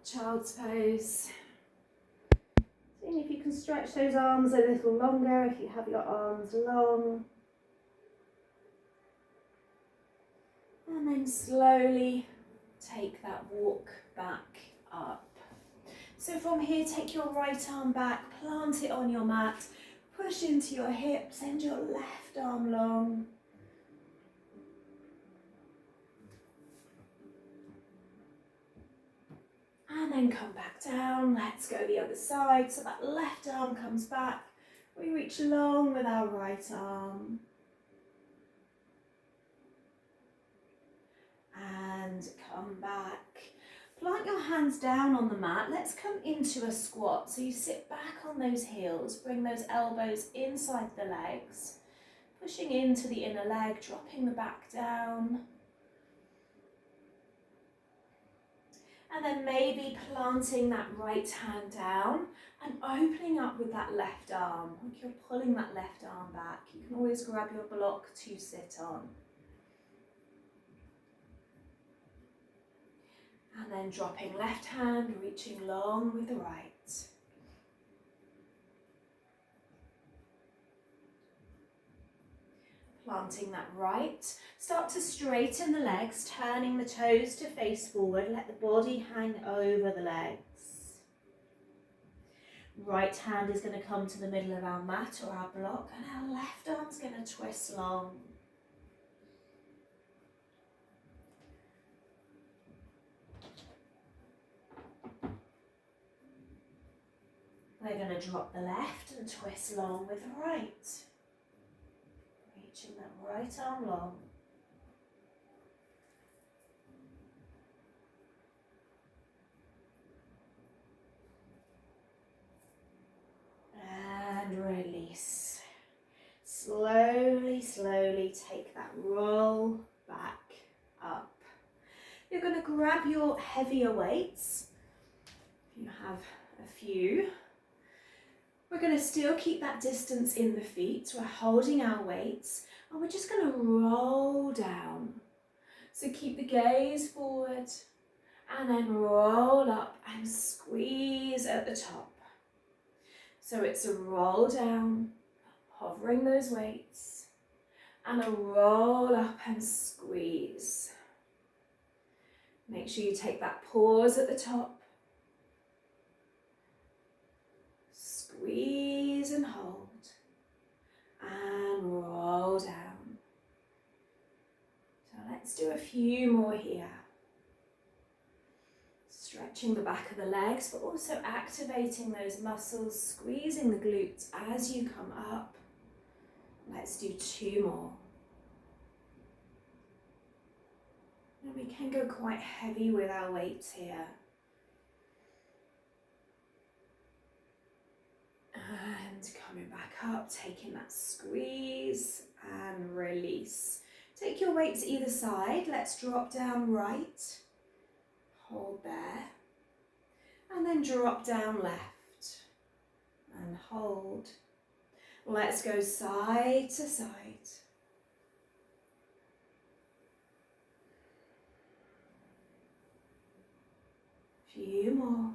child's pose. Seeing if you can stretch those arms a little longer if you have your arms long. And then slowly take that walk back up. So from here, take your right arm back, plant it on your mat, push into your hips, send your left arm long. And then come back down. Let's go the other side. So that left arm comes back. We reach long with our right arm. And come back. Plant your hands down on the mat. Let's come into a squat. So you sit back on those heels. Bring those elbows inside the legs. Pushing into the inner leg, dropping the back down. And then maybe planting that right hand down and opening up with that left arm. Like you're pulling that left arm back. You can always grab your block to sit on. And then dropping left hand, reaching long with the right. Planting that right. Start to straighten the legs, turning the toes to face forward. Let the body hang over the legs. Right hand is going to come to the middle of our mat or our block, and our left arm's going to twist long. We're going to drop the left and twist long with the right. Reaching that right arm long. And release. Slowly, slowly take that roll back up. You're going to grab your heavier weights. If you have a few. We're going to still keep that distance in the feet. We're holding our weights and we're just going to roll down. So keep the gaze forward and then roll up and squeeze at the top. So it's a roll down, hovering those weights, and a roll up and squeeze. Make sure you take that pause at the top. Squeeze and hold, and roll down. So let's do a few more here. Stretching the back of the legs, but also activating those muscles, squeezing the glutes as you come up. Let's do 2 more. And we can go quite heavy with our weights here. And coming back up, taking that squeeze and release. Take your weights either side. Let's drop down right. Hold there. And then drop down left. And hold. Let's go side to side. Few more.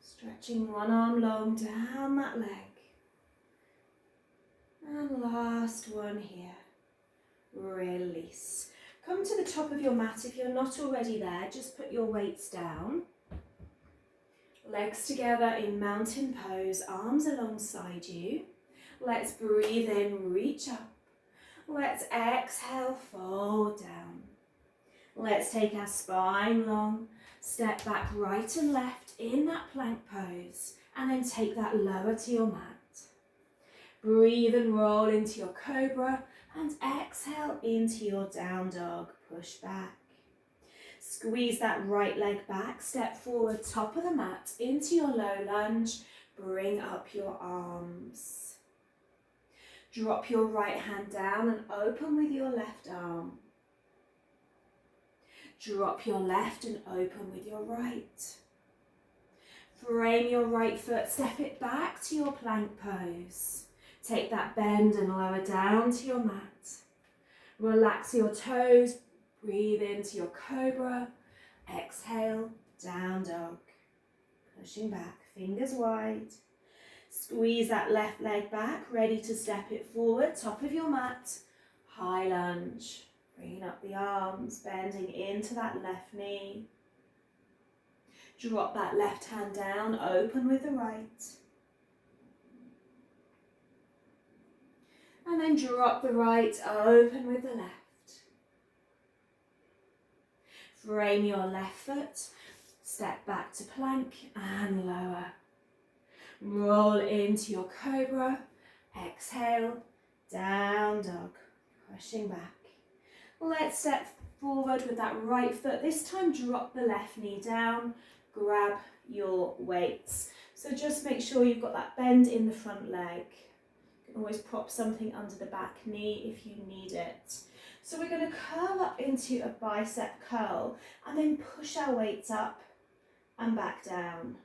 Stretching one arm long down that leg. And last one here. Release. Come to the top of your mat. If you're not already there, just put your weights down. Legs together in mountain pose, arms alongside you. Let's breathe in, reach up. Let's exhale, fold down. Let's take our spine long. Step back right and left in that plank pose, and then take that lower to your mat. Breathe and roll into your cobra, and exhale into your down dog. Push back. Squeeze that right leg back, step forward, top of the mat, into your low lunge. Bring up your arms. Drop your right hand down and open with your left arm. Drop your left and open with your right. Frame your right foot, step it back to your plank pose. Take that bend and lower down to your mat. Relax your toes, breathe into your cobra. Exhale, down dog. pushing back, fingers wide. Squeeze that left leg back, ready to step it forward, top of your mat, high lunge. Bringing up the arms, bending into that left knee. Drop that left hand down, open with the right. And then drop the right, open with the left. Frame your left foot, step back to plank and lower. Roll into your cobra, exhale, down dog, pushing back. Let's step forward with that right foot. This time drop the left knee down, grab your weights. So just make sure you've got that bend in the front leg. You can always prop something under the back knee if you need it. So we're going to curl up into a bicep curl and then push our weights up and back down,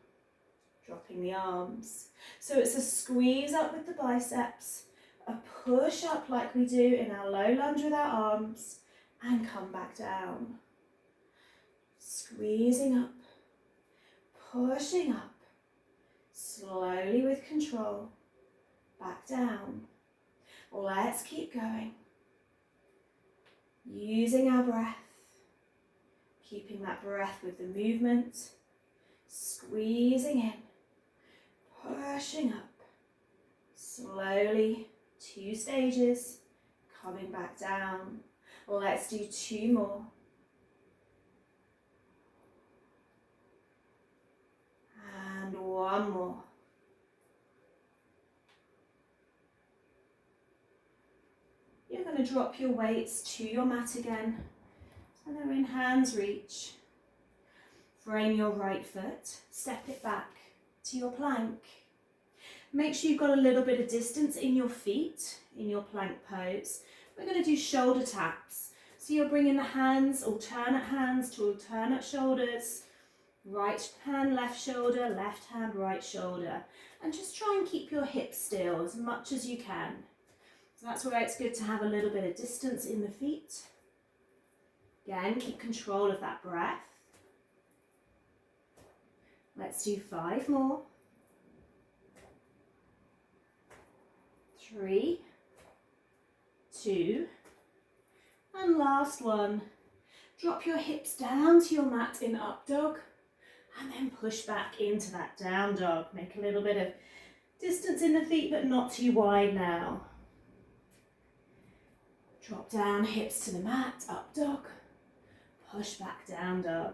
dropping the arms. So it's a squeeze up with the biceps, a push up like we do in our low lunge with our arms, and come back down. Squeezing up, pushing up, slowly with control, back down. Let's keep going. Using our breath, keeping that breath with the movement, squeezing in, pushing up, slowly, 2 stages, coming back down. Let's do 2 more. And 1 more. You're going to drop your weights to your mat again. So they're in hands reach. Frame your right foot, step it back to your plank. Make sure you've got a little bit of distance in your feet, in your plank pose. We're going to do shoulder taps. So you're bringing the hands, alternate hands to alternate shoulders. Right hand, left shoulder, left hand, right shoulder. And just try and keep your hips still as much as you can. So that's where it's good to have a little bit of distance in the feet. Again, keep control of that breath. Let's do 5 more. 3, 2, and last one. Drop your hips down to your mat in up dog and then push back into that down dog. Make a little bit of distance in the feet but not too wide now. Drop down, hips to the mat, up dog, push back down dog.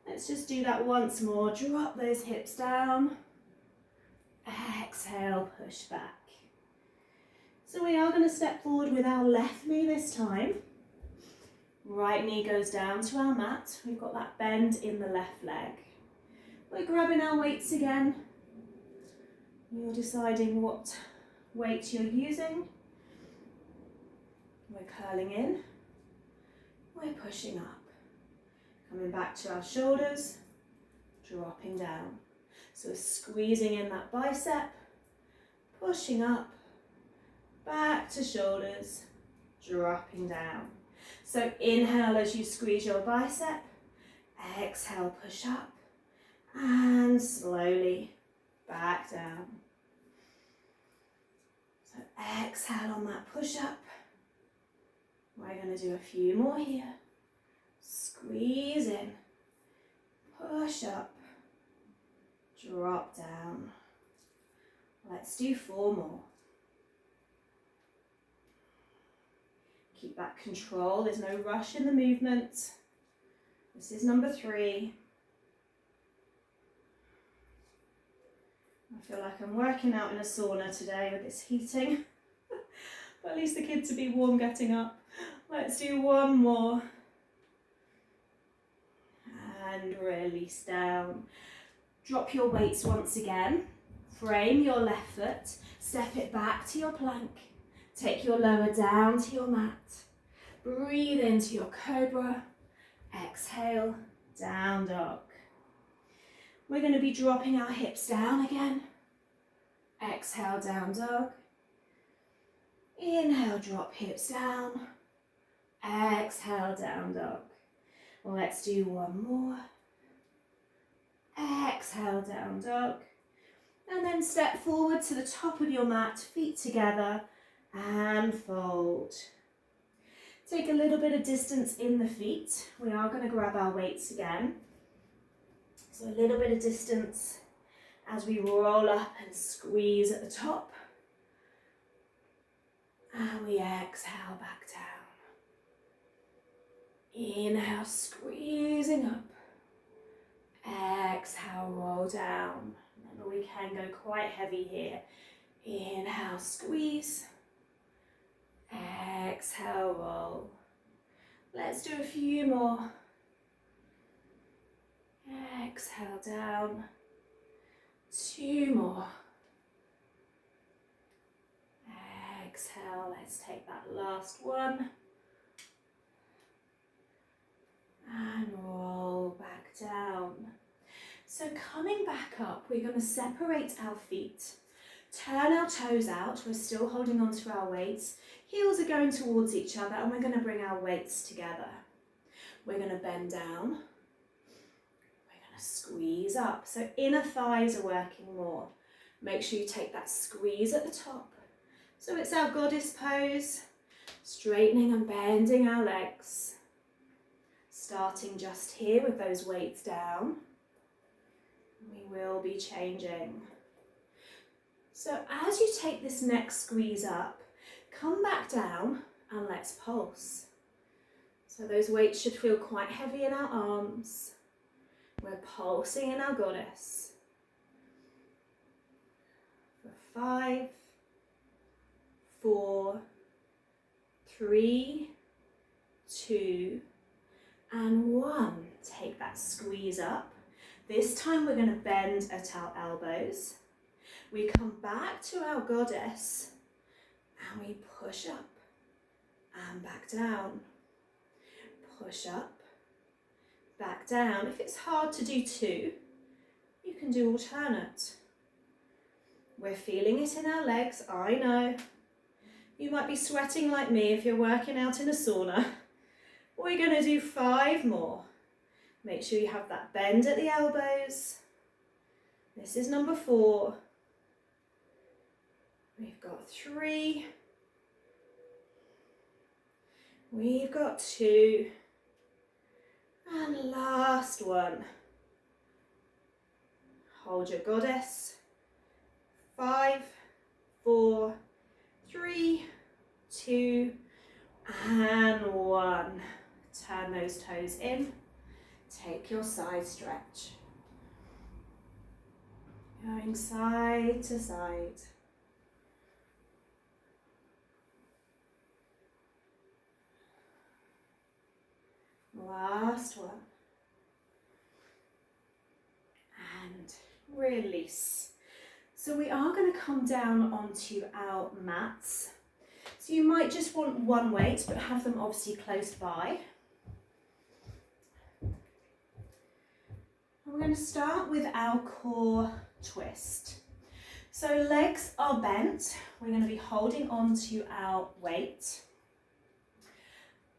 Let's just do that once more. Drop those hips down, exhale, push back. So we are going to step forward with our left knee this time. Right knee goes down to our mat. We've got that bend in the left leg. We're grabbing our weights again. You're deciding what weight you're using. We're curling in. We're pushing up. Coming back to our shoulders, dropping down. So we're squeezing in that bicep, pushing up, back to shoulders, dropping down. So inhale as you squeeze your bicep, exhale, push up, and slowly back down. So exhale on that push up. We're going to do a few more here. Squeeze in, push up, drop down. Let's do 4 more. Keep that control, there's no rush in the movement. This is number 3. I feel like I'm working out in a sauna today with this heating. But at least the kids will be warm getting up. Let's do 1 more. And release down. Drop your weights once again. Frame your left foot. Step it back to your plank. Take your lower down to your mat. Breathe into your cobra. Exhale, down dog. We're going to be dropping our hips down again. Exhale, down dog. Inhale, drop hips down. Exhale, down dog. Let's do 1 more. Exhale, down dog. And then step forward to the top of your mat, feet together, and fold. Take a little bit of distance in the feet. We are going to grab our weights again. So a little bit of distance as we roll up and squeeze at the top. And we exhale back down. Inhale, squeezing up. Exhale, roll down. Remember, we can go quite heavy here. Inhale, squeeze. Exhale, roll. Let's do a few more. Exhale, down. 2 more. Exhale, let's take that last one. And roll back down. So coming back up, we're going to separate our feet. Turn our toes out. We're still holding on to our weights. Heels are going towards each other, and we're going to bring our weights together. We're going to bend down. We're going to squeeze up. So inner thighs are working more. Make sure you take that squeeze at the top. So it's our goddess pose, straightening and bending our legs. Starting just here with those weights down. We will be changing. So as you take this next squeeze up, come back down and let's pulse. So those weights should feel quite heavy in our arms. We're pulsing in our goddess. For 5, 4, 3, 2, and 1. Take that squeeze up. This time we're going to bend at our elbows. We come back to our goddess and we push up and back down. Push up, back down. If it's hard to do 2, you can do alternate. We're feeling it in our legs, I know. You might be sweating like me if you're working out in a sauna. We're going to do 5 more. Make sure you have that bend at the elbows. This is number 4. We've got 3. We've got 2. And last one. Hold your goddess. 5, 4, 3, 2, and 1. Turn those toes in. Take your side stretch. Going side to side. Last one. And release. So we are going to come down onto our mats. So you might just want one weight, but have them obviously close by. We're going to start with our core twist. So legs are bent. We're going to be holding on to our weight,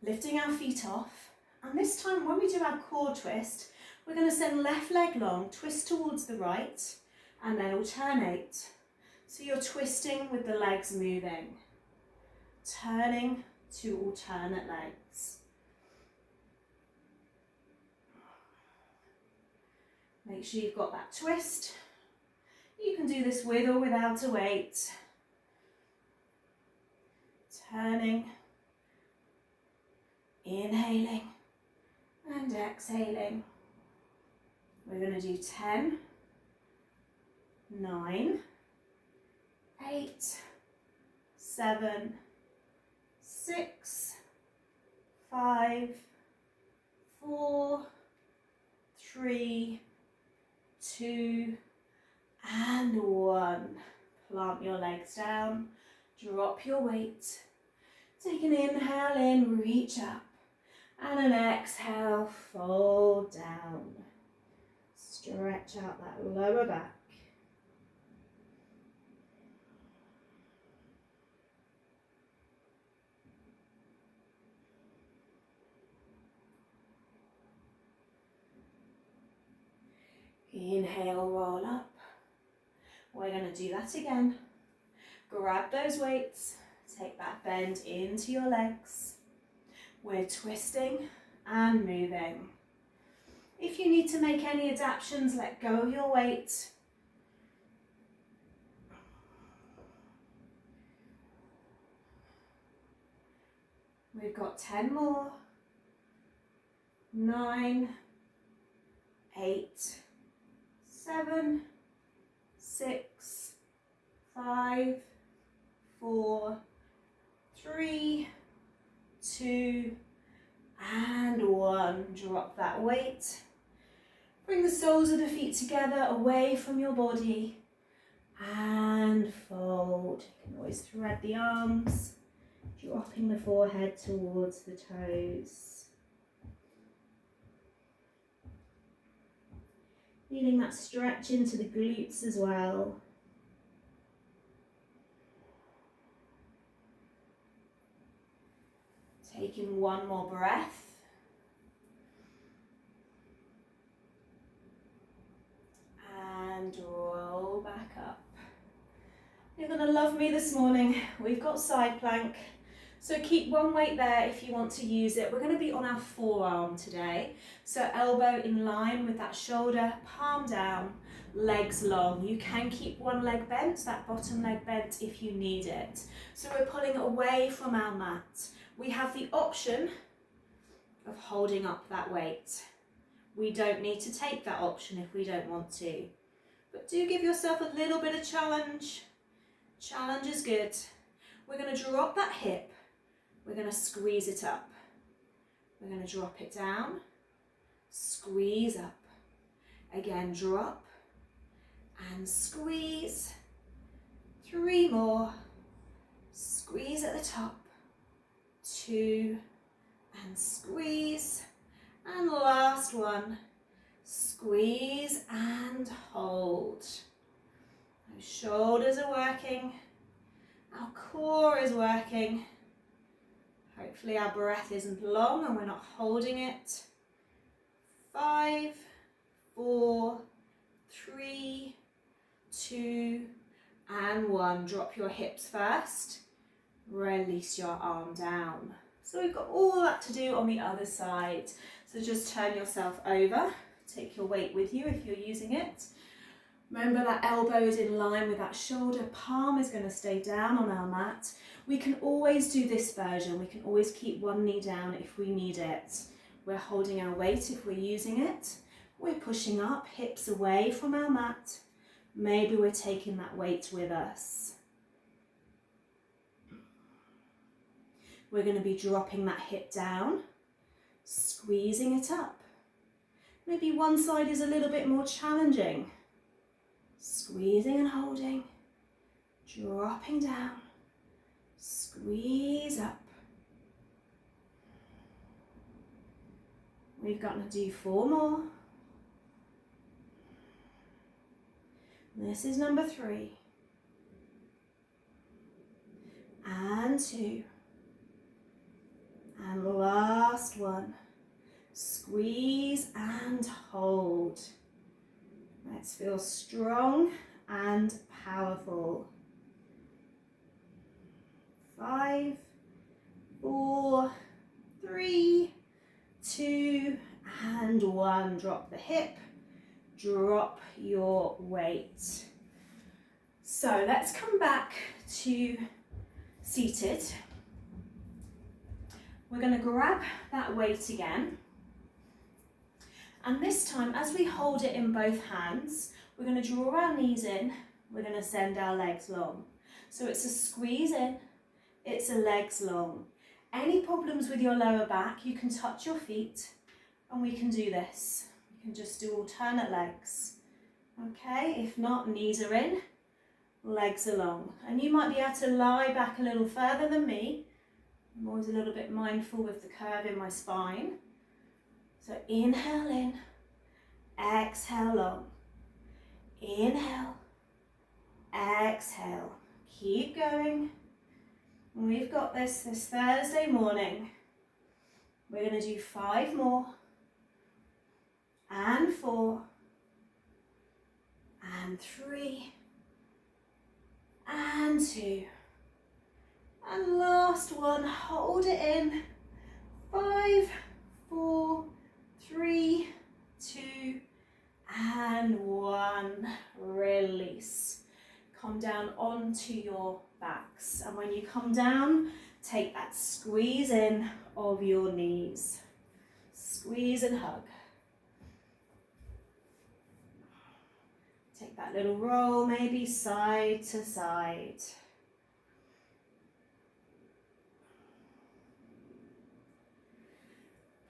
lifting our feet off. And this time when we do our core twist, we're going to send left leg long, twist towards the right, and then alternate. So you're twisting with the legs moving, turning to alternate legs. Make sure you've got that twist. You can do this with or without a weight. Turning, inhaling, and exhaling. We're going to do 10, 9, 8, 7, 6, 5, 4, 3, 2, and 1. Plant your legs down, drop your weight. Take an inhale in, reach up, and an exhale, fold down. Stretch out that lower back. Inhale, roll up. We're going to do that again. Grab those weights, take that bend into your legs. We're twisting and moving. If you need to make any adaptations, let go of your weight. We've got 10 more. 9, 8, 7, 6, 5, 4, 3, 2, and 1. Drop that weight. Bring the soles of the feet together away from your body and fold. You can always thread the arms, dropping the forehead towards the toes. Feeling that stretch into the glutes as well. Taking one more breath. And roll back up. You're going to love me this morning. We've got side plank. So keep one weight there if you want to use it. We're going to be on our forearm today. So elbow in line with that shoulder, palm down, legs long. You can keep one leg bent, that bottom leg bent if you need it. So we're pulling away from our mat. We have the option of holding up that weight. We don't need to take that option if we don't want to. But do give yourself a little bit of challenge. Challenge is good. We're going to drop that hip. We're going to squeeze it up. We're going to drop it down, squeeze up. Again, drop and squeeze. 3 more. Squeeze at the top. 2 and squeeze. And last one. Squeeze and hold. Our shoulders are working. Our core is working. Hopefully our breath isn't long and we're not holding it. 5, 4, 3, 2, and 1. Drop your hips first. Release your arm down. So we've got all that to do on the other side. So just turn yourself over. Take your weight with you if you're using it. Remember that elbow is in line with that shoulder. Palm is going to stay down on our mat. We can always do this version. We can always keep one knee down if we need it. We're holding our weight if we're using it. We're pushing up, hips away from our mat. Maybe we're taking that weight with us. We're going to be dropping that hip down, squeezing it up. Maybe one side is a little bit more challenging. Squeezing and holding, dropping down, squeeze up. We've got to do 4 more. This is number 3. And 2. And last one. Squeeze and hold. Let's feel strong and powerful. 5, 4, 3, 2, and 1. Drop the hip, drop your weight. So let's come back to seated. We're going to grab that weight again. And this time, as we hold it in both hands, we're going to draw our knees in, we're going to send our legs long. So it's a squeeze in, it's a legs long. Any problems with your lower back, you can touch your feet and we can do this. You can just do alternate legs. Okay, if not, knees are in, legs are long. And you might be able to lie back a little further than me. I'm always a little bit mindful with the curve in my spine. So inhale in, exhale long. Inhale, exhale. Keep going. We've got this Thursday morning. We're going to do 5 more. And 4. and 3 and 2 and last one, hold it in, 5, 4, 3, 2 and 1, release. Come down onto your backs, and when you come down, take that squeeze in of your knees. Squeeze and hug. Take that little roll, maybe side to side.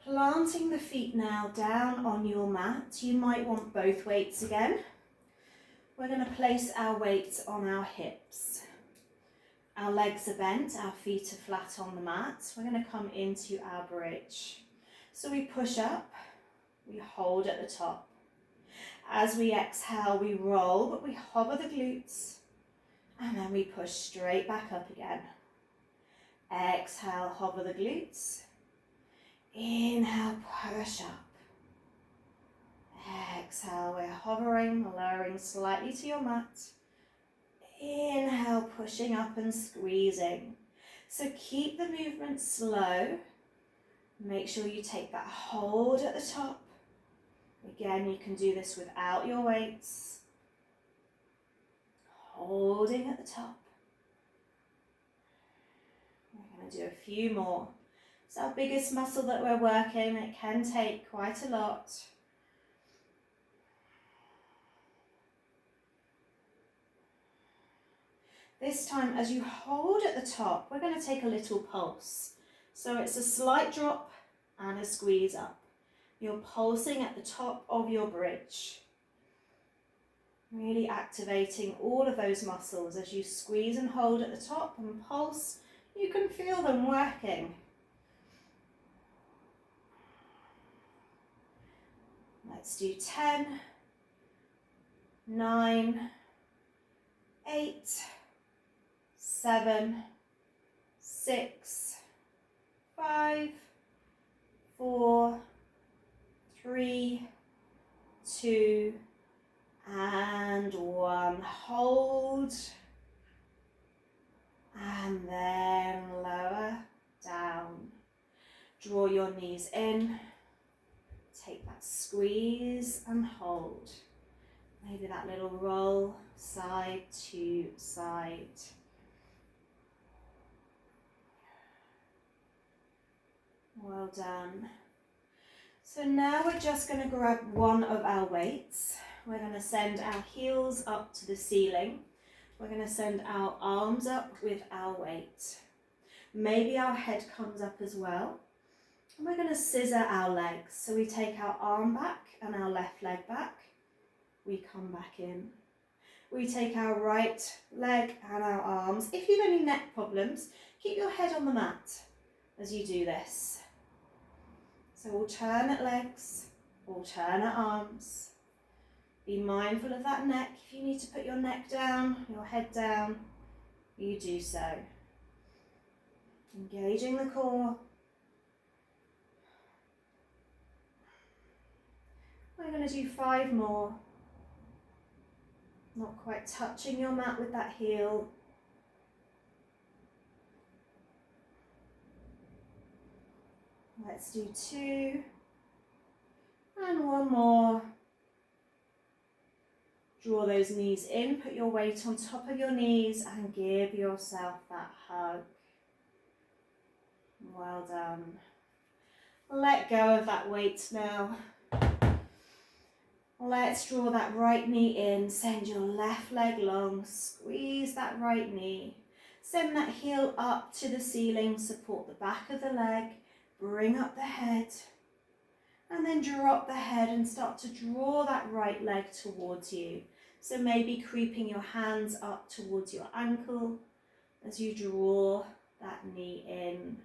Planting the feet now down on your mat. You might want both weights again. We're going to place our weights on our hips. Our legs are bent, our feet are flat on the mat. We're going to come into our bridge. So we push up, we hold at the top. As we exhale, we roll, but we hover the glutes, and then we push straight back up again. Exhale, hover the glutes. Inhale, push up. Exhale, we're hovering, lowering slightly to your mat. Inhale, pushing up and squeezing. So keep the movement slow. Make sure you take that hold at the top. Again, you can do this without your weights. Holding at the top. We're going to do a few more. It's our biggest muscle that we're working. It can take quite a lot. This time, as you hold at the top, we're going to take a little pulse. So it's a slight drop and a squeeze up. You're pulsing at the top of your bridge. Really activating all of those muscles as you squeeze and hold at the top and pulse. You can feel them working. Let's do 10, 9, 8, 7, 6, 5, 4, 3, 2, and 1. Hold, and then lower down. Draw your knees in. Take that squeeze and hold. Maybe that little roll side to side. Well done. So now we're just going to grab one of our weights. We're going to send our heels up to the ceiling. We're going to send our arms up with our weight. Maybe our head comes up as well. And we're going to scissor our legs. So we take our arm back and our left leg back. We come back in. We take our right leg and our arms. If you have any neck problems, keep your head on the mat as you do this. So alternate legs, alternate arms. Be mindful of that neck. If you need to put your neck down, your head down, you do so. Engaging the core. We're going to do 5 more. Not quite touching your mat with that heel. Let's do 2. And 1 more. Draw those knees in, put your weight on top of your knees and give yourself that hug. Well done. Let go of that weight now. Let's draw that right knee in, send your left leg long, squeeze that right knee. Send that heel up to the ceiling, support the back of the leg, bring up the head, and then drop the head and start to draw that right leg towards you. So maybe creeping your hands up towards your ankle as you draw that knee in.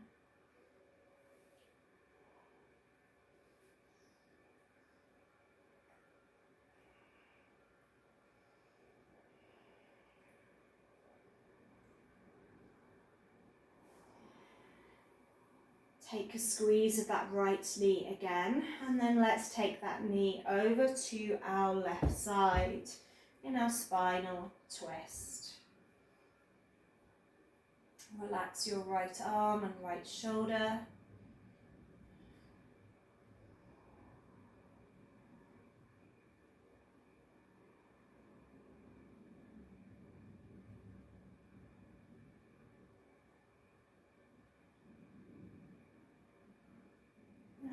Take a squeeze of that right knee again, and then let's take that knee over to our left side. in our spinal twist. Relax your right arm and right shoulder.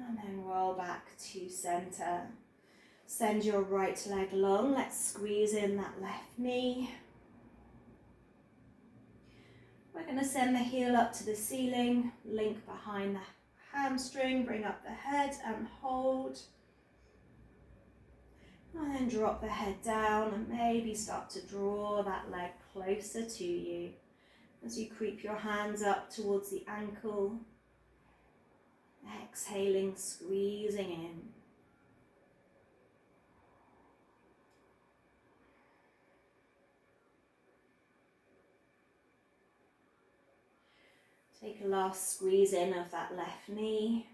And then roll back to center. Send your right leg long. Let's squeeze in that left knee. We're going to send the heel up to the ceiling, link behind the hamstring, bring up the head and hold. And then drop the head down and maybe start to draw that leg closer to you as you creep your hands up towards the ankle. Exhaling, squeezing in. Take a last squeeze in of that left knee.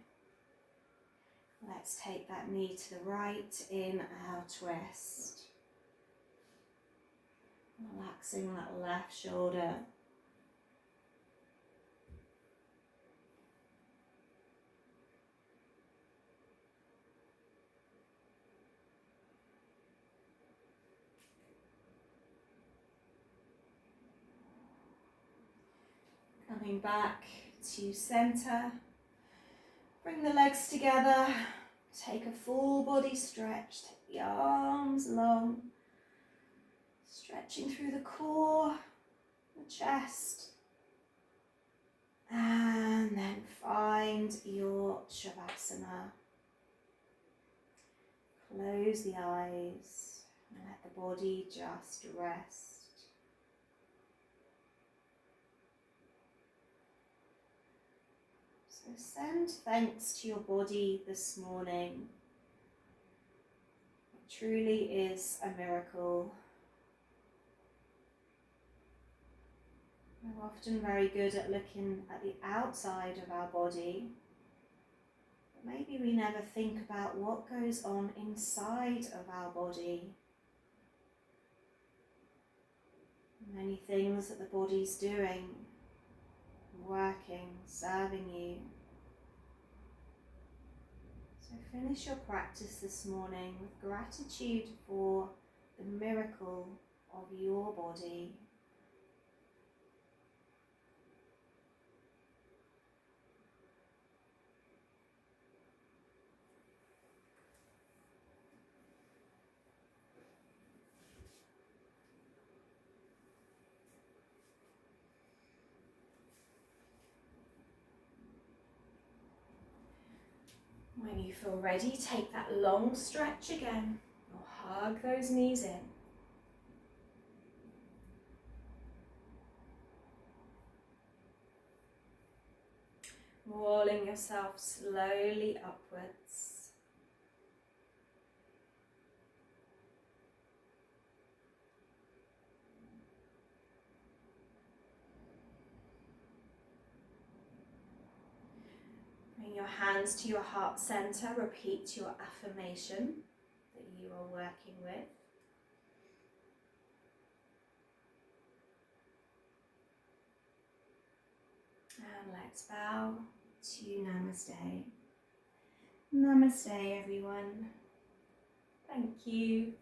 Let's take that knee to the right, in our twist. Relaxing that left shoulder. Coming back to center. Bring the legs together. Take a full body stretch. Take the arms long. Stretching through the core, the chest. And then find your Shavasana. Close the eyes and let the body just rest. So send thanks to your body this morning. It truly is a miracle. We're often very good at looking at the outside of our body, but maybe we never think about what goes on inside of our body. Many things that the body's doing, working, serving you. So finish your practice this morning with gratitude for the miracle of your body. When you feel ready, take that long stretch again, or hug those knees in. Rolling yourself slowly upwards. Bring your hands to your heart center. Repeat your affirmation that you are working with. And let's bow to Namaste. Namaste, everyone. Thank you.